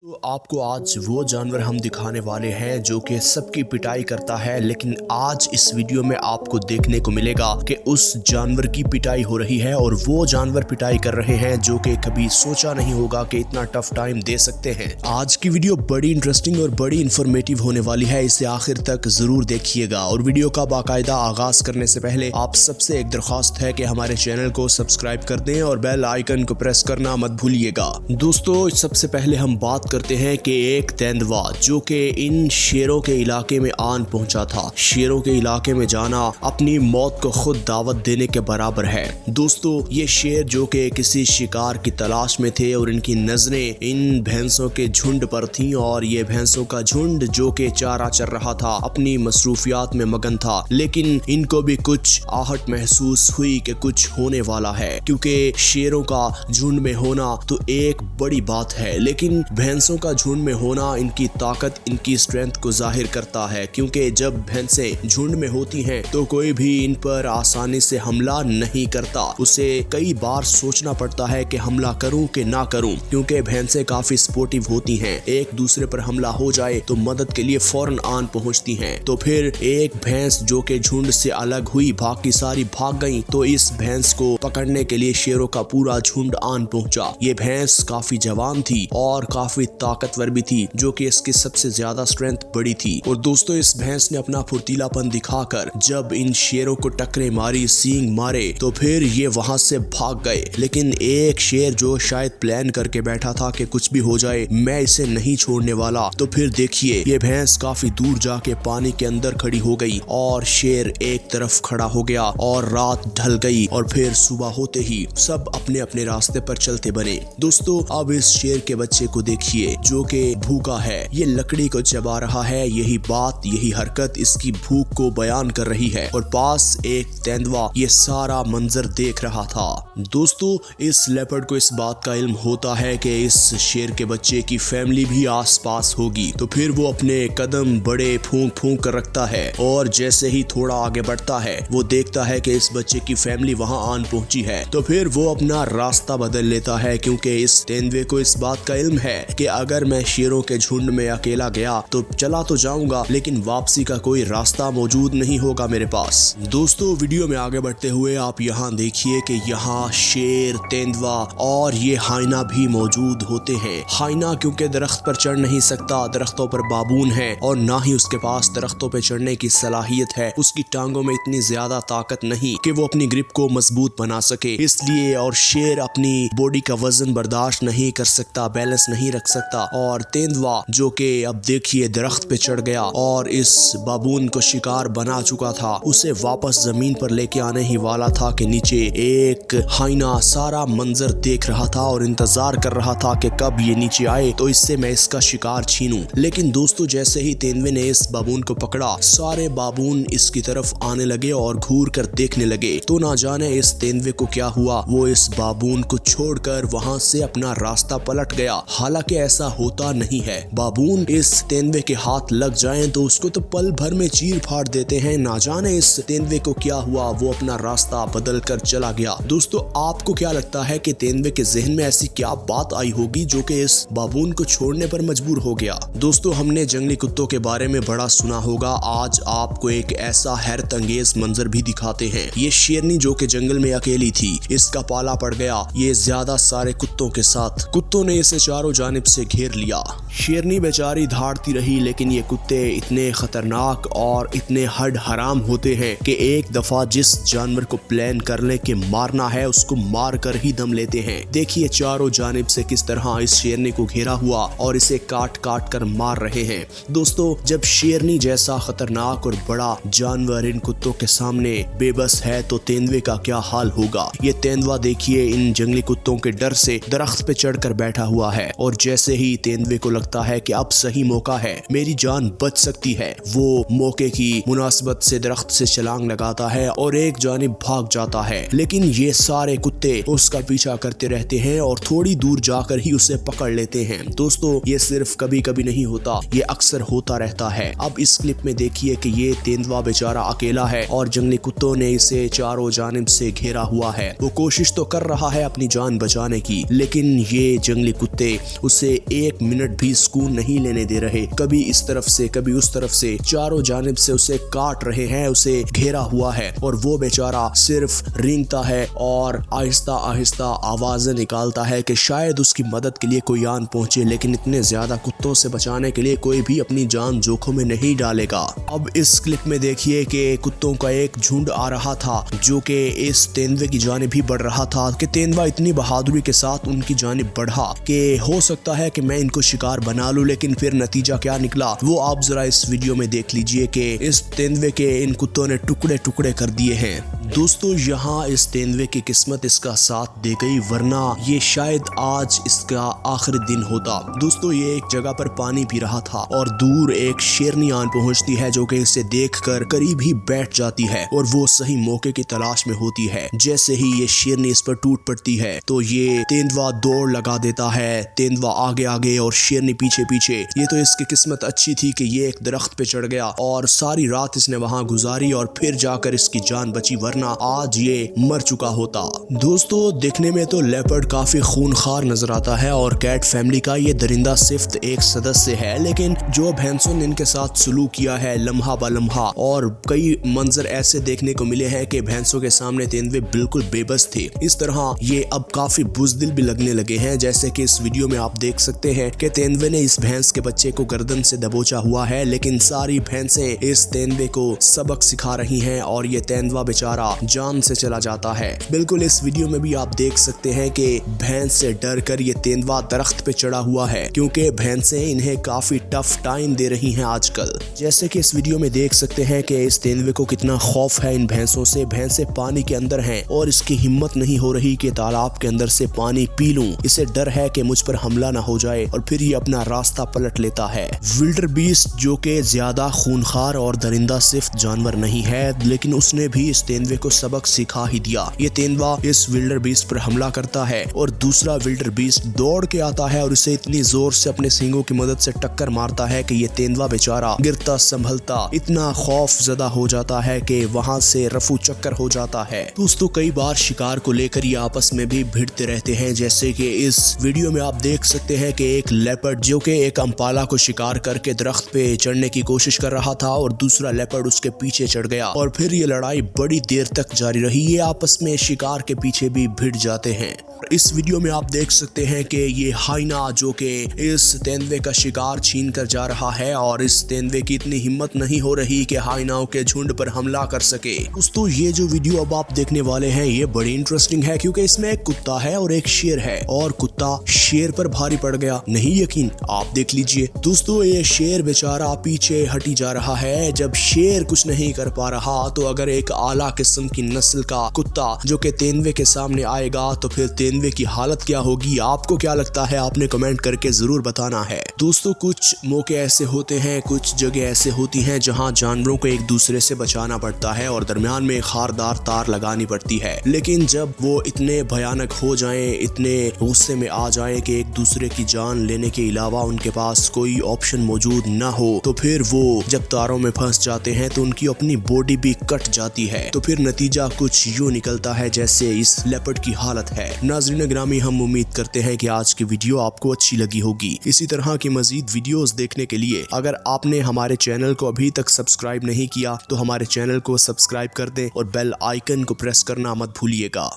तो आपको आज वो जानवर हम दिखाने वाले हैं जो कि सबकी पिटाई करता है, लेकिन आज इस वीडियो में आपको देखने को मिलेगा कि उस जानवर की पिटाई हो रही है और वो जानवर पिटाई कर रहे हैं जो कि कभी सोचा नहीं होगा कि इतना टफ टाइम दे सकते हैं। आज की वीडियो बड़ी इंटरेस्टिंग और बड़ी इंफॉर्मेटिव होने वाली है, इसे आखिर तक जरूर देखिएगा। और वीडियो का बाकायदा आगाज करने से पहले आप सबसे एक दरख्वास्त है कि हमारे चैनल को सब्सक्राइब कर दें और बेल आइकन को प्रेस करना मत भूलिएगा। दोस्तों, सबसे पहले हम बात करते हैं कि एक तेंदुआ जो कि इन शेरों के इलाके में आन पहुंचा था। शेरों के इलाके में जाना अपनी मौत को खुद दावत देने के बराबर है। दोस्तों, ये शेर जो कि किसी शिकार की तलाश में थे और इनकी नजरें इन भैंसों के झुंड पर थीं और ये भैंसों का झुंड जो कि चारा चर रहा था अपनी मसरूफियात में मगन था, लेकिन इनको भी कुछ आहट महसूस हुई कि कुछ होने वाला है, क्योंकि शेरों का झुंड में होना तो एक बड़ी बात है, लेकिन भैंसों का झुंड में होना इनकी ताकत, इनकी स्ट्रेंथ को जाहिर करता है। क्योंकि जब भैंसें झुंड में होती हैं तो कोई भी इन पर आसानी से हमला नहीं करता, उसे कई बार सोचना पड़ता है कि हमला करूं कि ना करूं, क्योंकि भैंसें काफी सपोर्टिव होती हैं। एक दूसरे पर हमला हो जाए तो मदद के लिए फौरन आन पहुंचती हैं। तो फिर एक भैंस जो कि झुंड से अलग हुई, बाकी सारी भाग गईं, तो इस भैंस को पकड़ने के लिए शेरों का पूरा झुंड आन पहुंचा। ये भैंस काफी जवान थी और काफी ताकतवर भी थी, जो कि इसकी सबसे ज्यादा स्ट्रेंथ बड़ी थी। और दोस्तों, इस भैंस ने अपना फुर्तीलापन दिखाकर जब इन शेरों को टक्करें मारी, सींग मारे, तो फिर ये वहां से भाग गए। लेकिन एक शेर जो शायद प्लान करके बैठा था कि कुछ भी हो जाए मैं इसे नहीं छोड़ने वाला, तो फिर देखिए ये भैंस काफी दूर जाके पानी के अंदर खड़ी हो गई और शेर एक तरफ खड़ा हो गया और रात ढल गई और फिर सुबह होते ही सब अपने अपने रास्ते पर चलते बने। दोस्तों, अब इस शेर के बच्चे को देखिए जो कि भूखा है, ये लकड़ी को चबा रहा है। यही बात, यही हरकत इसकी भूख को बयान कर रही है और पास एक तेंदुआ ये सारा मंजर देख रहा था। दोस्तों, इस लेपर्ड को इस बात का इल्म होता है कि इस शेर के बच्चे की फैमिली भी आसपास होगी, तो फिर वो अपने कदम बड़े फूंक फूंक कर रखता है और जैसे ही थोड़ा आगे बढ़ता है वो देखता है कि इस बच्चे की फैमिली वहां आन पहुंची है, तो फिर वो अपना रास्ता बदल लेता है, क्योंकि इस तेंदुए को इस बात का इल्म है कि अगर मैं शेरों के झुंड में अकेला गया तो चला तो जाऊंगा, लेकिन वापसी का कोई रास्ता मौजूद नहीं होगा मेरे पास। दोस्तों, वीडियो में आगे बढ़ते हुए आप यहाँ देखिए कि यहाँ शेर, तेंदुआ और ये हाइना भी मौजूद होते हैं। हाइना क्योंकि दरख्त पर चढ़ नहीं सकता, दरख्तों पर बाबून है और ना ही उसके पास दरख्तों पर चढ़ने की सलाहियत है, उसकी टांगों में इतनी ज्यादा ताकत नहीं कि वो अपनी ग्रिप को मजबूत बना सके, इसलिए। और शेर अपनी बॉडी का वजन बर्दाश्त नहीं कर सकता, बैलेंस नहीं रख सकता, और तेंदुआ जो कि अब देखिए दरख्त पे चढ़ गया और इस बाबून को शिकार बना चुका था, उसे वापस जमीन पर लेके आने ही वाला था कि नीचे एक हाइना सारा मंजर देख रहा था और इंतजार कर रहा था कि कब ये नीचे आए तो इससे मैं इसका शिकार छीनूं। लेकिन दोस्तों, जैसे ही तेंदुए ने इस बाबून को पकड़ा, सारे बाबून इसकी तरफ आने लगे और घूर कर देखने लगे। तो ना जाने इस तेंदुए को क्या हुआ, वो इस बाबून को छोड़कर वहां से अपना रास्ता पलट गया। हालांकि ऐसा होता नहीं है, बाबून इस तेंदुए के हाथ लग जाएं तो उसको तो पल भर में चीर फाड़ देते हैं। ना जाने इस तेंदुए को क्या हुआ, वो अपना रास्ता बदल कर चला गया। दोस्तों, आपको क्या लगता है कि तेंदुए के जहन में ऐसी क्या बात आई होगी जो कि इस बाबून को छोड़ने पर मजबूर हो गया? दोस्तों, हमने जंगली कुत्तों के बारे में बड़ा सुना होगा, आज आपको एक ऐसा हैरत अंगेज मंजर भी दिखाते हैं। ये शेरनी जो कि जंगल में अकेली थी, इसका पाला पड़ गया ये ज्यादा सारे कुत्तों के साथ। कुत्तों ने इसे चारों जानिब से घेर लिया। शेरनी बेचारी धाड़ती रही, लेकिन ये कुत्ते इतने खतरनाक और इतने हड हराम होते हैं कि एक दफा जिस जानवर को प्लान कर ले कि मारना है, उसको मार कर ही दम लेते हैं। देखिए चारों जानिब से किस तरह इस शेरनी को घेरा हुआ और इसे काट काट कर मार रहे हैं। दोस्तों, जब शेरनी जैसा खतरनाक और बड़ा जानवर इन कुत्तों के सामने बेबस है तो तेंदुए का क्या हाल होगा। ये तेंदुआ देखिए इन जंगली कुत्तों के डर से दरख्त पे चढ़कर बैठा हुआ है और जैसे ही तेंदुए को लगता है कि अब सही मौका है, मेरी जान बच सकती है, वो मौके की मुनासिबत से दरख्त से छलांग लगाता है और एक जानिब भाग जाता है। लेकिन ये सारे कुत्ते उसका पीछा करते रहते हैं और थोड़ी दूर जाकर ही उसे पकड़ लेते हैं। दोस्तों, ये सिर्फ कभी कभी नहीं होता, ये अक्सर होता रहता है। अब इस क्लिप में देखिए कि ये तेंदुआ बेचारा अकेला है और जंगली कुत्तों ने इसे चारों जानिब से घेरा हुआ है। वो कोशिश तो कर रहा है अपनी जान बचाने की, लेकिन ये जंगली कुत्ते उसे एक मिनट भी सुकून नहीं लेने दे रहे। कभी इस तरफ से कभी उस तरफ से, चारों जानिब से उसे काट रहे हैं, उसे घेरा हुआ है और वो बेचारा सिर्फ रेंगता है और आहिस्ता आहिस्ता आवाजें निकालता है कि शायद उसकी मदद के लिए कोई आन पहुंचे, लेकिन इतने ज्यादा कुत्तों से बचाने के लिए कोई भी अपनी जान जोखिम में नहीं डालेगा। अब इस क्लिप में देखिए कि कुत्तों का एक झुंड आ रहा था जो कि इस तेंदुए की जानिब भी बढ़ रहा था कि तेंदुआ इतनी बहादुरी के साथ उनकी जानिब बढ़ा कि हो सकता है कि मैं इनको शिकार बना लूं, लेकिन फिर नतीजा क्या निकला वो आप जरा इस वीडियो में देख लीजिए कि इस तेंदुए के इन कुत्तों ने टुकड़े टुकड़े कर दिए हैं। दोस्तों यहाँ इस तेंदुए की किस्मत इसका साथ दे गई, वरना ये शायद आज इसका आखिरी दिन होता। दोस्तों ये एक जगह पर पानी पी रहा था और दूर एक शेरनी आन पहुंचती है जो कि इसे देखकर करीब ही बैठ जाती है और वो सही मौके की तलाश में होती है। जैसे ही ये शेरनी इस पर टूट पड़ती है तो ये तेंदुआ दौड़ लगा देता है, तेंदुआ आगे आगे और शेरनी पीछे पीछे। ये तो इसकी किस्मत अच्छी थी कि ये एक दरख्त पे चढ़ गया और सारी रात इसने वहां गुजारी और फिर जाकर इसकी जान बची, वरना आज ये मर चुका होता। दोस्तों देखने में तो लेपर्ड काफी खूनखार नजर आता है और कैट फैमिली का ये दरिंदा सिर्फ एक सदस्य है, लेकिन जो भैंसों ने इनके साथ सलूक किया है लम्हा ब लम्हा, और कई मंजर ऐसे देखने को मिले हैं कि भैंसों के सामने तेंदुए बिल्कुल बेबस थे। इस तरह ये अब काफी बुज़दिल भी लगने लगे हैं। जैसे कि इस वीडियो में आप देख सकते हैं कि तेंदुए ने इस भैंस के बच्चे को गर्दन से दबोचा हुआ है, लेकिन सारी भैंसें इस तेंदुए को सबक सिखा रही हैं और ये तेंदुआ बेचारा जान से चला जाता है। बिल्कुल इस वीडियो में भी आप देख सकते हैं कि भैंस से डर कर ये तेंदुआ दरख्त पे चढ़ा हुआ है, क्योंकि भैंसें इन्हें काफी टफ टाइम दे रही हैं आजकल। जैसे कि इस वीडियो में देख सकते हैं कि इस तेंदुए को कितना खौफ है इन भैंसों से। भैंसें पानी के अंदर हैं और इसकी हिम्मत नहीं हो रही कि तालाब के अंदर से पानी पी लूं। इसे डर है कि मुझ पर हमला ना हो जाए और फिर ये अपना रास्ता पलट लेता है। विल्डर बीस्ट जो कि ज्यादा खूनखार और दरिंदा सिर्फ जानवर नहीं है, लेकिन उसने भी इस तेंदुए को सबक सिखा ही दिया। ये तेंदुआ इस विल्डर बीस्ट पर हमला करता है और दूसरा विल्डर बीस्ट दौड़ के आता है और इसे इतनी जोर से अपने सींगों की मदद से टक्कर मारता है कि ये तेंदुआ बेचारा गिरता संभलता इतना खौफ ज़दा हो जाता है कि वहां से रफू चक्कर हो जाता है। दोस्तों कई बार शिकार को लेकर ये आपस में भी भिड़ते रहते हैं। जैसे कि इस वीडियो में आप देख सकते हैं कि एक लेपर्ड जो कि एक अम्पाला को शिकार करके दरख्त पे चढ़ने की कोशिश कर रहा था और दूसरा लेपर्ड उसके पीछे चढ़ गया और फिर ये लड़ाई बड़ी देर तक जारी रही। ये आपस में शिकार के पीछे भी भिड़ जाते हैं। इस वीडियो में आप देख सकते हैं कि ये हाइना जो कि इस तेंदुए का शिकार छीन कर जा रहा है और इस तेंदुए की इतनी हिम्मत नहीं हो रही कि हाइनाओं के झुंड पर हमला कर सके। दोस्तों ये जो वीडियो अब आप देखने वाले हैं ये बड़ी इंटरेस्टिंग है, क्योंकि इसमें एक कुत्ता है और एक शेर है और कुत्ता शेर पर भारी पड़ गया। नहीं यकीन? आप देख लीजिए। दोस्तों ये शेर बेचारा पीछे हटी जा रहा है। जब शेर कुछ नहीं कर पा रहा तो अगर एक आला किस्म की नस्ल का कुत्ता जो कि तेंदुए के सामने आएगा तो फिर तेंदुए की हालत क्या होगी? आपको क्या लगता है? आपने कमेंट करके जरूर बताना है। दोस्तों कुछ मौके ऐसे होते हैं, कुछ जगह ऐसे होती हैं जहां जानवरों को एक दूसरे से बचाना पड़ता है और दरमियान में खारदार तार लगानी पड़ती है, लेकिन जब वो इतने भयानक हो जाएं, इतने गुस्से में आ जाएं कि एक दूसरे की जान लेने के अलावा उनके पास कोई ऑप्शन मौजूद ना हो, तो फिर वो जब तारों में फंस जाते हैं तो उनकी अपनी बॉडी भी कट जाती है। तो फिर नतीजा कुछ यूं निकलता है जैसे इस लेपर्ड की हालत है। नाज़रीन ग्रामी, हम उम्मीद करते हैं कि आज की वीडियो आपको अच्छी लगी होगी। इसी तरह की मजीद वीडियोस देखने के लिए अगर आपने हमारे चैनल को अभी तक सब्सक्राइब नहीं किया तो हमारे चैनल को सब्सक्राइब कर दें और बेल आइकन को प्रेस करना मत भूलिएगा।